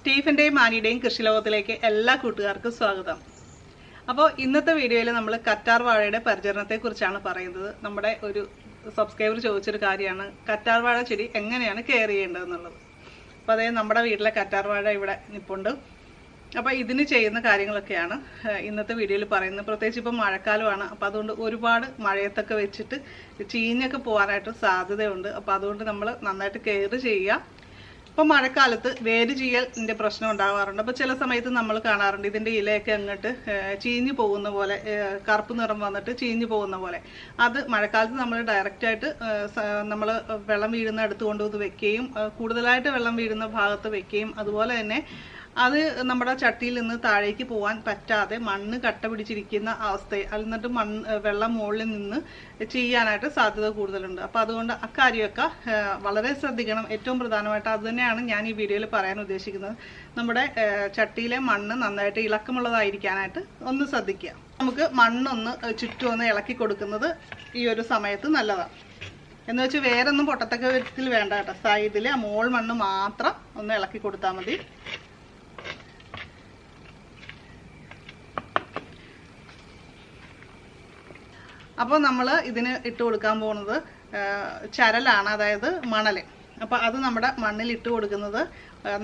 സ്റ്റീഫന്റെയും ആനിയുടെയും കൃഷിലോകത്തിലേക്ക് എല്ലാ കൂട്ടുകാർക്കും സ്വാഗതം. അപ്പോൾ ഇന്നത്തെ വീഡിയോയിൽ നമ്മൾ കറ്റാർ വാഴയുടെ പരിചരണത്തെക്കുറിച്ചാണ് പറയുന്നത്. നമ്മുടെ ഒരു സബ്സ്ക്രൈബർ ചോദിച്ചൊരു കാര്യമാണ് കറ്റാർ വാഴ ചെടി എങ്ങനെയാണ് കെയർ ചെയ്യേണ്ടതെന്നുള്ളത്. അപ്പോൾ അതേ നമ്മുടെ വീട്ടിലെ കറ്റാർ വാഴ ഇവിടെ നിൽപ്പുണ്ട്. അപ്പോൾ ഇതിന് ചെയ്യുന്ന കാര്യങ്ങളൊക്കെയാണ് ഇന്നത്തെ വീഡിയോയിൽ പറയുന്നത്. പ്രത്യേകിച്ച് ഇപ്പോൾ മഴക്കാലമാണ്. അപ്പോൾ അതുകൊണ്ട് ഒരുപാട് മഴയത്തൊക്കെ വെച്ചിട്ട് ചീഞ്ഞൊക്കെ പോകാനായിട്ട് സാധ്യതയുണ്ട്. അപ്പോൾ അതുകൊണ്ട് നമ്മൾ നന്നായിട്ട് കെയർ ചെയ്യുക. ഇപ്പോൾ മഴക്കാലത്ത് വേര് ചെയ്യലിൻ്റെ പ്രശ്നം ഉണ്ടാകാറുണ്ട്. അപ്പോൾ ചില സമയത്ത് നമ്മൾ കാണാറുണ്ട് ഇതിൻ്റെ ഇലയൊക്കെ അങ്ങോട്ട് ചീഞ്ഞു പോകുന്ന പോലെ, കറുപ്പ് നിറം വന്നിട്ട് ചീഞ്ഞു പോകുന്ന പോലെ. അത് മഴക്കാലത്ത് നമ്മൾ ഡയറക്റ്റായിട്ട് നമ്മൾ വെള്ളം വീഴുന്ന അടുത്ത് കൊണ്ടുവന്ന് വെക്കുകയും കൂടുതലായിട്ട് വെള്ളം വീഴുന്ന ഭാഗത്ത് വെക്കുകയും അതുപോലെ തന്നെ അത് നമ്മുടെ ചട്ടിയിൽ നിന്ന് താഴേക്ക് പോകാൻ പറ്റാതെ മണ്ണ് കട്ട പിടിച്ചിരിക്കുന്ന അവസ്ഥയിൽ എന്നിട്ട് വെള്ളം മുകളിൽ നിന്ന് ചെയ്യാനായിട്ട് സാധ്യത കൂടുതലുണ്ട്. അപ്പോൾ അതുകൊണ്ട് അക്കാര്യമൊക്കെ വളരെ ശ്രദ്ധിക്കണം. ഏറ്റവും പ്രധാനമായിട്ട് അത് തന്നെയാണ് ഞാൻ ഈ വീഡിയോയിൽ പറയാൻ ഉദ്ദേശിക്കുന്നത്. നമ്മുടെ ചട്ടിയിലെ മണ്ണ് നന്നായിട്ട് ഇളക്കമുള്ളതായിരിക്കാനായിട്ട് ഒന്ന് ശ്രദ്ധിക്കുക. നമുക്ക് മണ്ണൊന്ന് ചുറ്റും ഒന്ന് ഇളക്കി കൊടുക്കുന്നത് ഈ ഒരു സമയത്ത് നല്ലതാണ്. എന്ന് വെച്ച് വേറൊന്നും പൊട്ടത്തക്ക വിധത്തിൽ വേണ്ട കേട്ടോ. സൈഡിൽ ആ മോൾ മണ്ണ് മാത്രം ഒന്ന് ഇളക്കി കൊടുത്താൽ മതി. അപ്പോൾ നമ്മൾ ഇതിന് ഇട്ട് കൊടുക്കാൻ പോകുന്നത് ചരലാണ്, അതായത് മണൽ. അപ്പോൾ അത് നമ്മുടെ മണ്ണിൽ ഇട്ട് കൊടുക്കുന്നത്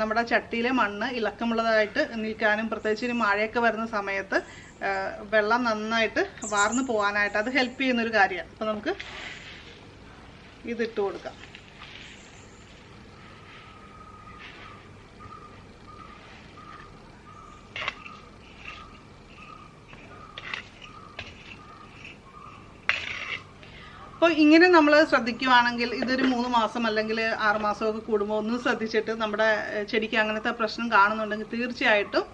നമ്മുടെ ചട്ടിയിലെ മണ്ണ് ഇളക്കമുള്ളതായിട്ട് നിൽക്കാനും പ്രത്യേകിച്ച് മഴയൊക്കെ വരുന്ന സമയത്ത് വെള്ളം നന്നായിട്ട് വാർന്നു പോകാനായിട്ട് അത് ഹെൽപ്പ് ചെയ്യുന്നൊരു കാര്യമാണ്. അപ്പോൾ നമുക്ക് ഇതിട്ട് കൊടുക്കാം. അപ്പോൾ ഇങ്ങനെ നമ്മൾ ശ്രദ്ധിക്കുകയാണെങ്കിൽ ഇതൊരു 3 മാസം അല്ലെങ്കിൽ 6 മാസമൊക്കെ കൂടുമ്പോൾ ഒന്ന് ശ്രദ്ധിച്ചിട്ട് നമ്മുടെ ചെടിക്ക് അങ്ങനത്തെ പ്രശ്നം കാണുന്നുണ്ടെങ്കിൽ തീർച്ചയായിട്ടും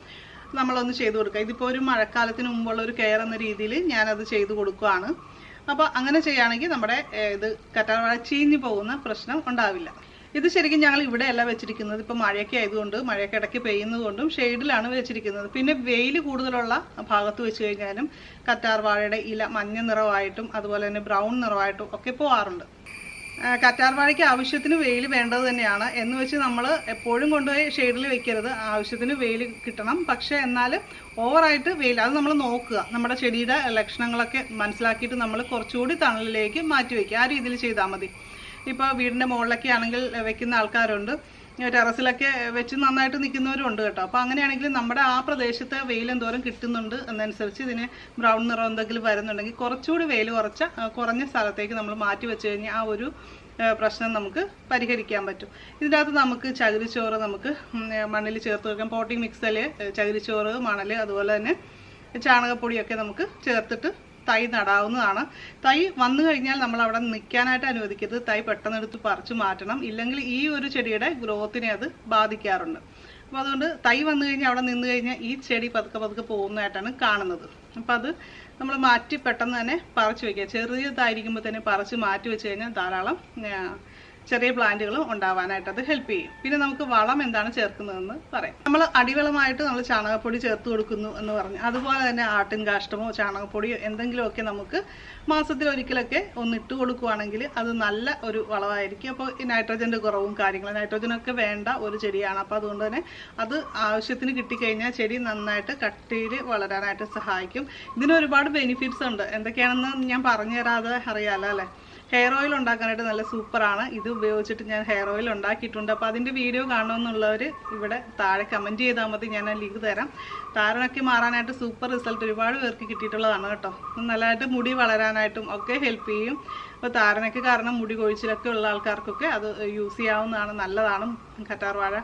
നമ്മളൊന്ന് ചെയ്തു കൊടുക്കുക. ഇതിപ്പോൾ ഒരു മഴക്കാലത്തിന് മുമ്പുള്ള ഒരു കെയർ എന്ന രീതിയിൽ ഞാനത് ചെയ്തു കൊടുക്കുകയാണ്. അപ്പോൾ അങ്ങനെ ചെയ്യുകയാണെങ്കിൽ നമ്മുടെ ഇത് കറ്റാർ വാഴ ചീഞ്ഞു പോകുന്ന പ്രശ്നം ഉണ്ടാവില്ല. ഇത് ശരിക്കും ഞങ്ങൾ ഇവിടെയല്ല വെച്ചിരിക്കുന്നത്. ഇപ്പോൾ മഴയൊക്കെ ആയതുകൊണ്ട് മഴയൊക്കെ ഇടയ്ക്ക് പെയ്യുന്നതുകൊണ്ടും ഷെയ്ഡിലാണ് വെച്ചിരിക്കുന്നത്. പിന്നെ വെയിൽ കൂടുതലുള്ള ഭാഗത്ത് വെച്ച് കഴിഞ്ഞാലും കറ്റാർ വാഴയുടെ ഇല മഞ്ഞ നിറമായിട്ടും അതുപോലെ തന്നെ ബ്രൗൺ നിറമായിട്ടും ഒക്കെ പോകാറുണ്ട്. കറ്റാർ വാഴയ്ക്ക് ആവശ്യത്തിന് വെയിൽ വേണ്ടത് തന്നെയാണ്. എന്ന് വെച്ച് നമ്മൾ എപ്പോഴും കൊണ്ടുപോയി ഷെയ്ഡിൽ വെക്കരുത്. ആവശ്യത്തിന് വെയിൽ കിട്ടണം. പക്ഷേ എന്നാൽ ഓവറായിട്ട് വെയിൽ അത് നമ്മൾ നോക്കുക. നമ്മുടെ ചെടിയുടെ ലക്ഷണങ്ങളൊക്കെ മനസ്സിലാക്കിയിട്ട് നമ്മൾ കുറച്ചുകൂടി തണലിലേക്ക് മാറ്റി വയ്ക്കുക. ആ രീതിയിൽ ചെയ്താൽ മതി. ഇപ്പോൾ വീടിൻ്റെ മുകളിലൊക്കെ ആണെങ്കിൽ വെക്കുന്ന ആൾക്കാരുണ്ട്, ടെറസിലൊക്കെ വെച്ച് നന്നായിട്ട് നിൽക്കുന്നവരുണ്ട് കേട്ടോ. അപ്പോൾ അങ്ങനെയാണെങ്കിൽ നമ്മുടെ ആ പ്രദേശത്ത് വെയിൽ എന്തോരം കിട്ടുന്നുണ്ട് എന്നനുസരിച്ച് ഇതിന് ബ്രൗൺ നിറം എന്തെങ്കിലും വരുന്നുണ്ടെങ്കിൽ കുറച്ചുകൂടി വെയിൽ കുറഞ്ഞ സ്ഥലത്തേക്ക് നമ്മൾ മാറ്റി വെച്ച് കഴിഞ്ഞാൽ ആ ഒരു പ്രശ്നം നമുക്ക് പരിഹരിക്കാൻ പറ്റും. ഇതിൻ്റെ അകത്ത് നമുക്ക് ചകിരിച്ചോറ് നമുക്ക് മണ്ണിൽ ചേർത്ത് വെക്കാം. പോട്ടിംഗ് മിക്സിൽ ചകിരിച്ചോറ്, മണൽ അതുപോലെ തന്നെ ചാണകപ്പൊടിയൊക്കെ നമുക്ക് ചേർത്തിട്ട് തൈ നടാവുന്നതാണ്. തൈ വന്നു കഴിഞ്ഞാൽ നമ്മൾ അവിടെ നിൽക്കാനായിട്ട് അനുവദിക്കരുത്. തൈ പെട്ടെന്ന് എടുത്ത് പറിച്ചു മാറ്റണം. ഇല്ലെങ്കിൽ ഈ ഒരു ചെടിയുടെ ഗ്രോത്തിനെ അത് ബാധിക്കാറുണ്ട്. അപ്പോൾ അതുകൊണ്ട് തൈ വന്നു കഴിഞ്ഞാൽ അവിടെ നിന്ന് കഴിഞ്ഞാൽ ഈ ചെടി പതുക്കെ പതുക്കെ പോകുന്നതായിട്ടാണ് കാണുന്നത്. അപ്പോൾ അത് നമ്മൾ മാറ്റി പെട്ടെന്ന് തന്നെ പറിച്ചു വയ്ക്കുക. ചെറിയതായിരിക്കുമ്പോൾ തന്നെ പറിച്ച് മാറ്റി വെച്ച് കഴിഞ്ഞാൽ ധാരാളം ചെറിയ പ്ലാന്റുകളും ഉണ്ടാവാനായിട്ട് അത് ഹെൽപ്പ് ചെയ്യും. പിന്നെ നമുക്ക് വളം എന്താണ് ചേർക്കുന്നതെന്ന് പറയാം. നമ്മൾ അടിവളമായിട്ട് നമ്മൾ ചാണകപ്പൊടി ചേർത്ത് കൊടുക്കുന്നു എന്ന് പറഞ്ഞു. അതുപോലെ തന്നെ ആട്ടിൻ കാഷ്ടമോ ചാണകപ്പൊടിയോ എന്തെങ്കിലുമൊക്കെ നമുക്ക് മാസത്തിൽ ഒരിക്കലൊക്കെ ഒന്ന് ഇട്ട് കൊടുക്കുകയാണെങ്കിൽ അത് നല്ല ഒരു വളമായിരിക്കും. അപ്പോൾ ഈ നൈട്രജൻ്റെ കുറവും കാര്യങ്ങളും നൈട്രജനൊക്കെ വേണ്ട ഒരു ചെടിയാണ്. അപ്പോൾ അതുകൊണ്ട് തന്നെ അത് ആവശ്യത്തിന് കിട്ടിക്കഴിഞ്ഞാൽ ചെടി നന്നായിട്ട് കട്ടിയിൽ വളരാനായിട്ട് സഹായിക്കും. ഇതിന് ഒരുപാട് ബെനിഫിറ്റ്സ് ഉണ്ട്. എന്തൊക്കെയാണെന്ന് ഞാൻ പറഞ്ഞു തരാതെ അറിയാമല്ലോ അല്ലേ. ഹെയർ ഓയിൽ ഉണ്ടാക്കാനായിട്ട് നല്ല സൂപ്പറാണ്. ഇത് ഉപയോഗിച്ചിട്ട് ഞാൻ ഹെയർ ഓയിൽ ഉണ്ടാക്കിയിട്ടുണ്ട്. അപ്പോൾ അതിൻ്റെ വീഡിയോ കാണണമെന്നുള്ളവർ ഇവിടെ താഴെ കമൻറ്റ് ചെയ്താൽ മതി, ഞാൻ ആ ലിങ്ക് തരാം. താരനൊക്കെ മാറാനായിട്ട് സൂപ്പർ റിസൾട്ട് ഒരുപാട് പേർക്ക് കിട്ടിയിട്ടുള്ളതാണ് കേട്ടോ. നല്ലതായിട്ട് മുടി വളരാനായിട്ടും ഒക്കെ ഹെൽപ്പ് ചെയ്യും. അപ്പോൾ താരനൊക്കെ കാരണം മുടി കൊഴിച്ചിലൊക്കെ ഉള്ള ആൾക്കാർക്കൊക്കെ അത് യൂസ് ചെയ്യാവുന്നതാണ്, നല്ലതാണ് കറ്റാർ വാഴ.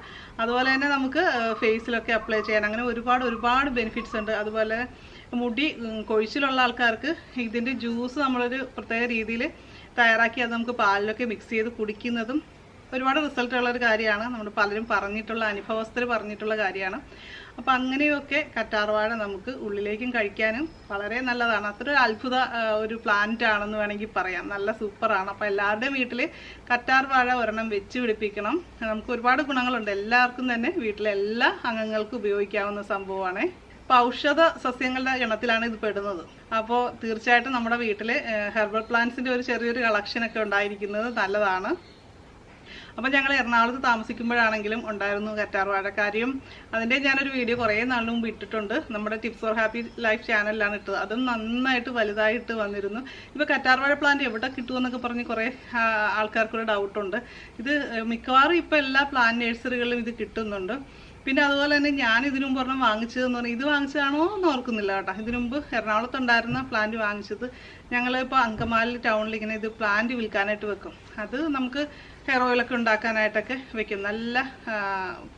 അതുപോലെ തന്നെ നമുക്ക് ഫേസിലൊക്കെ അപ്ലൈ ചെയ്യാൻ അങ്ങനെ ഒരുപാട് ബെനിഫിറ്റ്സ് ഉണ്ട്. അതുപോലെ മുടി കൊഴിച്ചിലുള്ള ആൾക്കാർക്ക് ഇതിൻ്റെ ജ്യൂസ് നമ്മളൊരു പ്രത്യേക രീതിയിൽ തയ്യാറാക്കി അത് നമുക്ക് പാലിലൊക്കെ മിക്സ് ചെയ്ത് കുടിക്കുന്നതും ഒരുപാട് റിസൾട്ടുള്ളൊരു കാര്യമാണ്. നമ്മൾ പലരും അനുഭവസ്ഥർ പറഞ്ഞിട്ടുള്ള കാര്യമാണ്. അപ്പോൾ അങ്ങനെയൊക്കെ കറ്റാർ വാഴ നമുക്ക് ഉള്ളിലേക്കും കഴിക്കാനും വളരെ നല്ലതാണ്. അത്ര ഒരു അത്ഭുത ഒരു പ്ലാന്റ് ആണെന്ന് വേണമെങ്കിൽ പറയാം. നല്ല സൂപ്പറാണ്. അപ്പോൾ എല്ലാവരുടെയും വീട്ടിൽ കറ്റാർ വാഴ ഒരെണ്ണം വെച്ച് പിടിപ്പിക്കണം. നമുക്ക് ഒരുപാട് ഗുണങ്ങളുണ്ട്. എല്ലാവർക്കും തന്നെ വീട്ടിലെ എല്ലാ അംഗങ്ങൾക്കും ഉപയോഗിക്കാവുന്ന സംഭവമാണ്. അപ്പോൾ ഔഷധ സസ്യങ്ങളുടെ ഗണത്തിലാണ് ഇത് പെടുന്നത്. അപ്പോൾ തീർച്ചയായിട്ടും നമ്മുടെ വീട്ടിൽ ഹെർബൽ പ്ലാന്റ്സിൻ്റെ ഒരു ചെറിയൊരു കളക്ഷനൊക്കെ ഉണ്ടായിരിക്കുന്നത് നല്ലതാണ്. അപ്പോൾ ഞങ്ങൾ എറണാകുളത്ത് താമസിക്കുമ്പോഴാണെങ്കിലും ഉണ്ടായിരുന്നു കറ്റാർവാഴ. കാര്യം അതിൻ്റെ ഞാനൊരു വീഡിയോ കുറേ നാളിന് മുമ്പ് ഇട്ടിട്ടുണ്ട്, നമ്മുടെ ടിപ്സ് ഫോർ ഹാപ്പി ലൈഫ് ചാനലിലാണ് ഇട്ടത്. അതും നന്നായിട്ട് വലുതായിട്ട് വന്നിരുന്നു. ഇപ്പോൾ കറ്റാർവാഴ പ്ലാന്റ് എവിടെ കിട്ടുമെന്നൊക്കെ പറഞ്ഞ് കുറേ ആൾക്കാർക്കൊരു ഡൗട്ടുണ്ട്. ഇത് മിക്കവാറും ഇപ്പോൾ എല്ലാ പ്ലാന്റ് നഴ്സറികളിലും ഇത് കിട്ടുന്നുണ്ട്. പിന്നെ അതുപോലെ തന്നെ ഞാൻ ഇതിനു മുമ്പ് ഒരെണ്ണം വാങ്ങിച്ചതെന്ന് പറഞ്ഞാൽ ഇത് വാങ്ങിച്ചതാണോ എന്ന് ഓർക്കുന്നില്ല കേട്ടോ. ഇതിനു മുമ്പ് എറണാകുളത്തുണ്ടായിരുന്ന പ്ലാന്റ് വാങ്ങിച്ചത് ഞങ്ങളിപ്പോൾ അങ്കമാലി ടൗണിൽ ഇങ്ങനെ ഇത് പ്ലാന്റ് വിൽക്കാനായിട്ട് വെക്കും. അത് നമുക്ക് ഹെയർ ഓയിലൊക്കെ ഉണ്ടാക്കാനായിട്ടൊക്കെ വെക്കും. നല്ല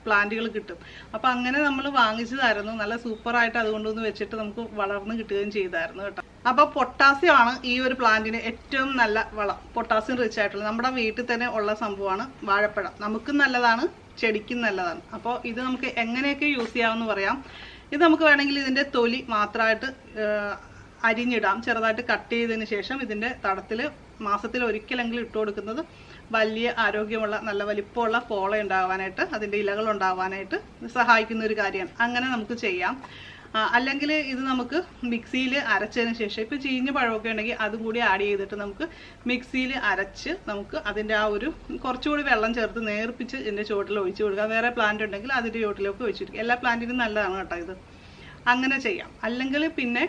പ്ലാന്റുകൾ കിട്ടും. അപ്പോൾ അങ്ങനെ നമ്മൾ വാങ്ങിച്ചതായിരുന്നു. നല്ല സൂപ്പറായിട്ട് അതുകൊണ്ടൊന്ന് വെച്ചിട്ട് നമുക്ക് വളർന്ന് കിട്ടുകയും ചെയ്തായിരുന്നു കേട്ടോ. അപ്പോൾ പൊട്ടാസ്യമാണ് ഈ ഒരു പ്ലാന്റിന് ഏറ്റവും നല്ല വളം. പൊട്ടാസ്യം റിച്ച് ആയിട്ടുള്ള നമ്മുടെ വീട്ടിൽ തന്നെ ഉള്ള സംഭവമാണ് വാഴപ്പഴം. നമുക്കും നല്ലതാണ്, ചെടിക്കും നല്ലതാണ്. അപ്പോൾ ഇത് നമുക്ക് എങ്ങനെയൊക്കെ യൂസ് ചെയ്യാമെന്ന് പറയാം. ഇത് നമുക്ക് വേണമെങ്കിൽ ഇതിൻ്റെ തൊലി മാത്രമായിട്ട് അരിഞ്ഞിടാം. ചെറുതായിട്ട് കട്ട് ചെയ്തതിന് ശേഷം ഇതിൻ്റെ തടത്തിൽ മാസത്തിൽ ഒരിക്കലെങ്കിലും ഇട്ട് കൊടുക്കുന്നത് വലിയ ആരോഗ്യമുള്ള നല്ല വലിപ്പമുള്ള പോള ഉണ്ടാകാനായിട്ട്, അതിൻ്റെ ഇലകൾ ഉണ്ടാകാനായിട്ട് സഹായിക്കുന്ന ഒരു കാര്യമാണ്. അങ്ങനെ നമുക്ക് ചെയ്യാം. അല്ലെങ്കിൽ ഇത് നമുക്ക് മിക്സിയിൽ അരച്ചതിന് ശേഷം ഇപ്പോൾ ചീഞ്ഞ പഴമൊക്കെ ഉണ്ടെങ്കിൽ അതും കൂടി ആഡ് ചെയ്തിട്ട് നമുക്ക് മിക്സിയിൽ അരച്ച് നമുക്ക് അതിൻ്റെ ആ ഒരു കുറച്ചുകൂടി വെള്ളം ചേർത്ത് നേർപ്പിച്ച് ഇതിൻ്റെ ചുവട്ടിൽ ഒഴിച്ചു കൊടുക്കുക. വേറെ പ്ലാന്റ് ഉണ്ടെങ്കിൽ അതിൻ്റെ ചുവട്ടിലൊക്കെ ഒഴിച്ചു കൊടുക്കുക. എല്ലാ പ്ലാന്റിനും നല്ലതാണ് കേട്ടോ ഇത്. അങ്ങനെ ചെയ്യാം. അല്ലെങ്കിൽ പിന്നെ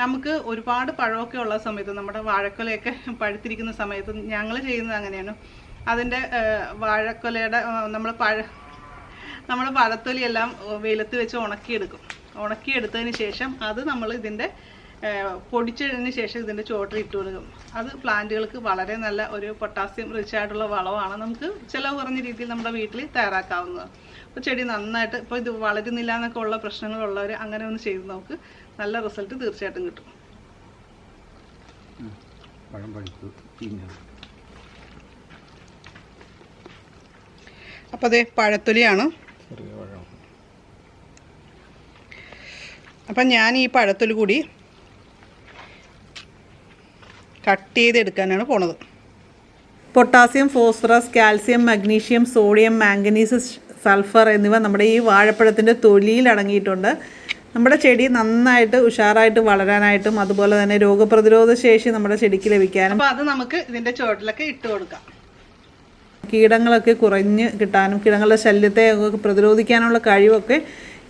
നമുക്ക് ഒരുപാട് പഴമൊക്കെ ഉള്ള സമയത്ത്, നമ്മുടെ വാഴക്കൊലയൊക്കെ പഴുത്തിരിക്കുന്ന സമയത്ത് ഞങ്ങൾ ചെയ്യുന്നത് അങ്ങനെയാണ്. അതിൻ്റെ വാഴക്കൊലയുടെ നമ്മൾ പഴത്തൊലിയെല്ലാം വെയിലത്ത് വെച്ച് ഉണക്കിയെടുത്തതിന് ശേഷം അത് നമ്മൾ ഇതിൻ്റെ പൊടിച്ചതിന് ശേഷം ഇതിൻ്റെ ചുവട്ടിൽ ഇട്ട് കൊടുക്കും. അത് പ്ലാന്റുകൾക്ക് വളരെ നല്ല ഒരു പൊട്ടാസ്യം റിച്ച് ആയിട്ടുള്ള വളമാണ്. നമുക്ക് ചിലവ് കുറഞ്ഞ രീതിയിൽ നമ്മുടെ വീട്ടിൽ തയ്യാറാക്കാവുന്നതാണ്. അപ്പോൾ ചെടി നന്നായിട്ട്, ഇപ്പോൾ ഇത് വളരുന്നില്ല എന്നൊക്കെ ഉള്ള പ്രശ്നങ്ങളുള്ളവർ അങ്ങനെ ഒന്ന് ചെയ്ത് നമുക്ക് നല്ല റിസൾട്ട് തീർച്ചയായിട്ടും കിട്ടും. അപ്പോൾ അതേ പഴത്തൊലിയാണ്. അപ്പം ഞാൻ ഈ പഴത്തൊലി കൂടി കട്ട് ചെയ്തെടുക്കാനാണ് പോണത്. Potassium, phosphorus, calcium, magnesium, sodium, manganese, sulphur എന്നിവ നമ്മുടെ ഈ വാഴപ്പഴത്തിൻ്റെ തൊലിയിൽ അടങ്ങിയിട്ടുണ്ട്. നമ്മുടെ ചെടി നന്നായിട്ട് ഉഷാറായിട്ട് വളരാനായിട്ടും അതുപോലെ തന്നെ രോഗപ്രതിരോധ ശേഷി നമ്മുടെ ചെടിക്ക് ലഭിക്കാനും. അപ്പോൾ അത് നമുക്ക് ഇതിൻ്റെ ചുവട്ടിലൊക്കെ ഇട്ട് കൊടുക്കാം. കീടങ്ങളൊക്കെ കുറഞ്ഞ് കിട്ടാനും കീടങ്ങളുടെ ശല്യത്തെ പ്രതിരോധിക്കാനുള്ള കഴിവൊക്കെ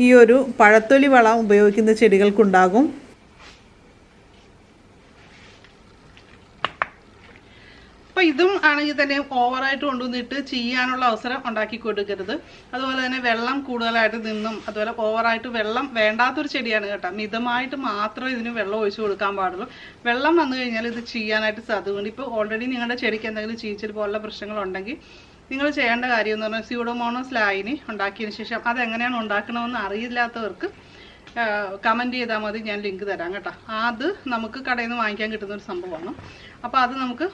ഈ ഒരു പഴത്തൊലി വളം ഉപയോഗിക്കുന്ന ചെടികൾക്കുണ്ടാകും. അപ്പോൾ ഇതും ആണെങ്കിൽ തന്നെ ഓവറായിട്ട് കൊണ്ടുവന്നിട്ട് ചെയ്യാനുള്ള അവസരം ഉണ്ടാക്കി കൊടുക്കരുത്. അതുപോലെ തന്നെ വെള്ളം കൂടുതലായിട്ട് നിന്നും, അതുപോലെ ഓവറായിട്ട് വെള്ളം വേണ്ടാത്തൊരു ചെടിയാണ് കേട്ടോ. മിതമായിട്ട് മാത്രമേ ഇതിന് വെള്ളം ഒഴിച്ചു കൊടുക്കാൻ പാടുള്ളൂ. വെള്ളം വന്നു കഴിഞ്ഞാൽ ഇത് ചെയ്യാനായിട്ട് സാധ്യതയുണ്ട്. ഇപ്പോൾ ഓൾറെഡി നിങ്ങളുടെ ചെടിക്ക് എന്തെങ്കിലും ചീച്ചൽ പോലുള്ള പ്രശ്നങ്ങളുണ്ടെങ്കിൽ നിങ്ങൾ ചെയ്യേണ്ട കാര്യം എന്ന് പറഞ്ഞാൽ സ്യൂഡോമോണസ് ലായനി ഉണ്ടാക്കിയതിന് ശേഷം അതെങ്ങനെയാണ് ഉണ്ടാക്കണമെന്ന് അറിയില്ലാത്തവർക്ക് കമൻറ്റ് ചെയ്താൽ മതി, ഞാൻ ലിങ്ക് തരാം കേട്ടോ. അത് നമുക്ക് കടയിൽ നിന്ന് വാങ്ങിക്കാൻ കിട്ടുന്നൊരു സംഭവമാണ്. അപ്പോൾ അത് നമുക്ക്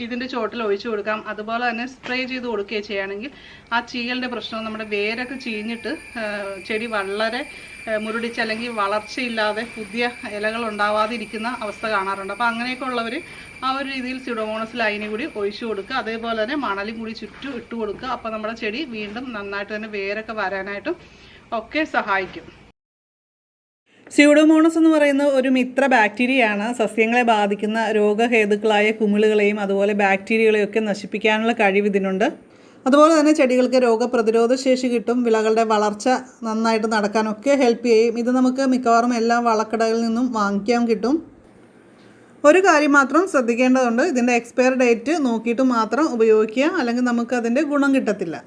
ഇതിൻ്റെ ചുവട്ടിൽ ഒഴിച്ചു കൊടുക്കാം. അതുപോലെ തന്നെ സ്പ്രേ ചെയ്ത് കൊടുക്കുകയും ചെയ്യുകയാണെങ്കിൽ ആ ചീയലിൻ്റെ പ്രശ്നം, നമ്മുടെ വേരൊക്കെ ചീഞ്ഞിട്ട് ചെടി വളരെ മുരടിച്ച് അല്ലെങ്കിൽ വളർച്ചയില്ലാതെ പുതിയ ഇലകൾ ഉണ്ടാവാതിരിക്കുന്ന അവസ്ഥ കാണാറുണ്ട്. അപ്പോൾ അങ്ങനെയൊക്കെ ഉള്ളവർ ആ ഒരു രീതിയിൽ സ്യൂഡോമോണസ് ലൈനി കൂടി ഒഴിച്ചു കൊടുക്കുക. അതേപോലെ തന്നെ മണലും കൂടി ചുറ്റും ഇട്ട് കൊടുക്കുക. അപ്പോൾ നമ്മുടെ ചെടി വീണ്ടും നന്നായിട്ട് തന്നെ വേരൊക്കെ വരാനായിട്ടും ഒക്കെ സഹായിക്കും. സ്യൂഡോമോണസ് എന്ന് പറയുന്ന ഒരു മിത്ര ബാക്ടീരിയയാണ്. സസ്യങ്ങളെ ബാധിക്കുന്ന രോഗഹേതുക്കളായ കുമിളുകളെയും അതുപോലെ ബാക്ടീരിയകളെയൊക്കെ നശിപ്പിക്കാനുള്ള കഴിവ് ഇതിനുണ്ട്. അതുപോലെ തന്നെ ചെടികൾക്ക് രോഗപ്രതിരോധ ശേഷി കിട്ടും. വിളകളുടെ വളർച്ച നന്നായിട്ട് നടക്കാനൊക്കെ ഹെൽപ്പ് ചെയ്യും. ഇത് നമുക്ക് മിക്കവാറും എല്ലാ വളക്കടകളിൽ നിന്നും വാങ്ങിക്കാൻ കിട്ടും. ഒരു കാര്യം മാത്രം ശ്രദ്ധിക്കേണ്ടതുണ്ട്, ഇതിൻ്റെ എക്സ്പയർ ഡേറ്റ് നോക്കിയിട്ട് മാത്രം ഉപയോഗിക്കുക, അല്ലെങ്കിൽ നമുക്ക് അതിൻ്റെ ഗുണം കിട്ടത്തില്ല.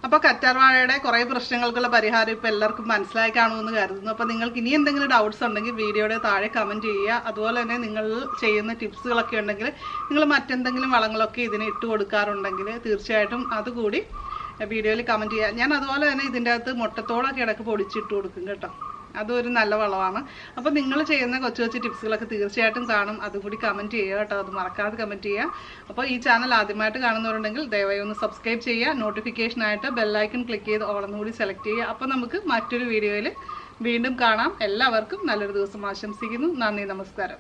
അപ്പോൾ കറ്റാർവാഴയുടെ കുറേ പ്രശ്നങ്ങൾക്കുള്ള പരിഹാരം ഇപ്പോൾ എല്ലാവർക്കും മനസ്സിലായി കാണുമെന്ന് കരുതുന്നു. അപ്പോൾ നിങ്ങൾക്ക് ഇനി എന്തെങ്കിലും ഡൗട്ട്സ് ഉണ്ടെങ്കിൽ വീഡിയോയുടെ താഴെ കമൻറ്റ് ചെയ്യുക. അതുപോലെ തന്നെ നിങ്ങൾ ചെയ്യുന്ന ടിപ്സുകളൊക്കെ ഉണ്ടെങ്കിൽ, നിങ്ങൾ മറ്റെന്തെങ്കിലും വളങ്ങളൊക്കെ ഇതിന് ഇട്ട് കൊടുക്കാറുണ്ടെങ്കിൽ തീർച്ചയായിട്ടും അതുകൂടി വീഡിയോയിൽ കമൻറ്റ് ചെയ്യുക. ഞാൻ അതുപോലെ തന്നെ ഇതിൻ്റെ അകത്ത് മുട്ടത്തോടൊക്കെ ഇടയ്ക്ക് പൊടിച്ചിട്ട് കൊടുക്കും കേട്ടോ. അതൊരു നല്ല വളമാണ്. അപ്പോൾ നിങ്ങൾ ചെയ്യുന്ന കൊച്ചു കൊച്ചു ടിപ്സുകളൊക്കെ തീർച്ചയായിട്ടും കാണും. അതുകൂടി കമൻറ്റ് ചെയ്യുക കേട്ടോ. അത് മറക്കാതെ കമൻറ്റ് ചെയ്യുക. അപ്പോൾ ഈ ചാനൽ ആദ്യമായിട്ട് കാണുന്നവരുണ്ടെങ്കിൽ ദയവായി ഒന്ന് സബ്സ്ക്രൈബ് ചെയ്യുക. നോട്ടിഫിക്കേഷനായിട്ട് ബെല്ലൈക്കൺ ക്ലിക്ക് ചെയ്ത് ഓളെന്ന് കൂടി സെലക്ട് ചെയ്യുക. അപ്പോൾ നമുക്ക് മറ്റൊരു വീഡിയോയിൽ വീണ്ടും കാണാം. എല്ലാവർക്കും നല്ലൊരു ദിവസം ആശംസിക്കുന്നു. നന്ദി, നമസ്കാരം.